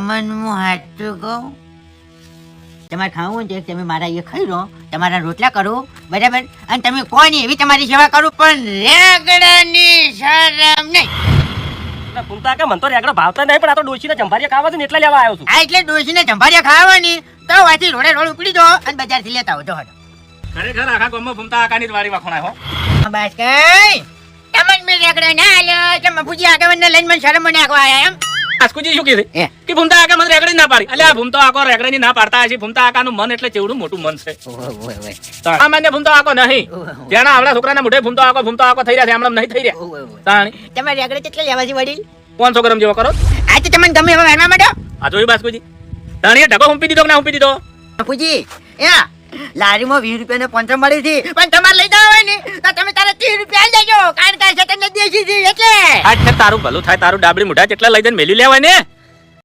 તમને હું સાચું કહું, તમારે ખાવું હોય તો તમે મારા એ ખાઈ લો, તમારા રોટલા કરું બરાબર, અને તમે કોની એવી તમારી સેવા કરું, પણ રેગડાની શરમ નહીં. ફૂમતા કે મન તો રેગડો ભાવતા નહીં, પણ આ તો ડોશીને જંભારિયા ખાવા છે ને એટલે લેવા આવ્યો છું. આ એટલે ડોશીને જંભારિયા ખાવાની તો વાથી રોડે રોડ ઉપડી દો અને બજારથી લેતા આવજો. ખરેખર આખા ગામમાં ફૂમતા આકાની જ વારી વખણાય હો. બસ કઈ તમને મેં રેગડા ના આલ્યો, તમે ભુજી આગળને લઈને મને શરમ નાખવા આયા એમ. આસ્કુજી શું કીધું કે ફૂમતા આકા મને રેગડી ના પાડી? અલ્યા ફૂમતો આકો રેગડીની ના પાડતા હશે. ફૂમતા આકાનું મન એટલે ચેવડું મોટું મન છે. આ મને ફૂમતો આકો નહીં, જેના આવડા છોકરાના મોઢે ફૂમતો આકો થઈ રહ્યા છે, હમણાં નહીં થઈ રહ્યા. તાણી તમારે રેગડા કેટલા લેવા છે વડીલ? 500 ગ્રામ જેવો કરો. આ તો તમને ગમે એવા વારવા માંડો. આ જોયું બાસ્કુજી, તાણીએ ઢગો હુંપી દીધો કે ના હુંપી દીધો? બાપુજી લારીમાં 20 રૂપિયાને 500 મળી હતી, પણ તમારે લઈ જવા હોય ને તો તમે તારે 30 રૂપિયા લઈ જજો, કારણ કે તમને દેશી છે એટલે. આ તારું ભલું થાય, તારું ડાબડી મોઢા જેટલા લઈ જઈને મેલી લેવાય ને.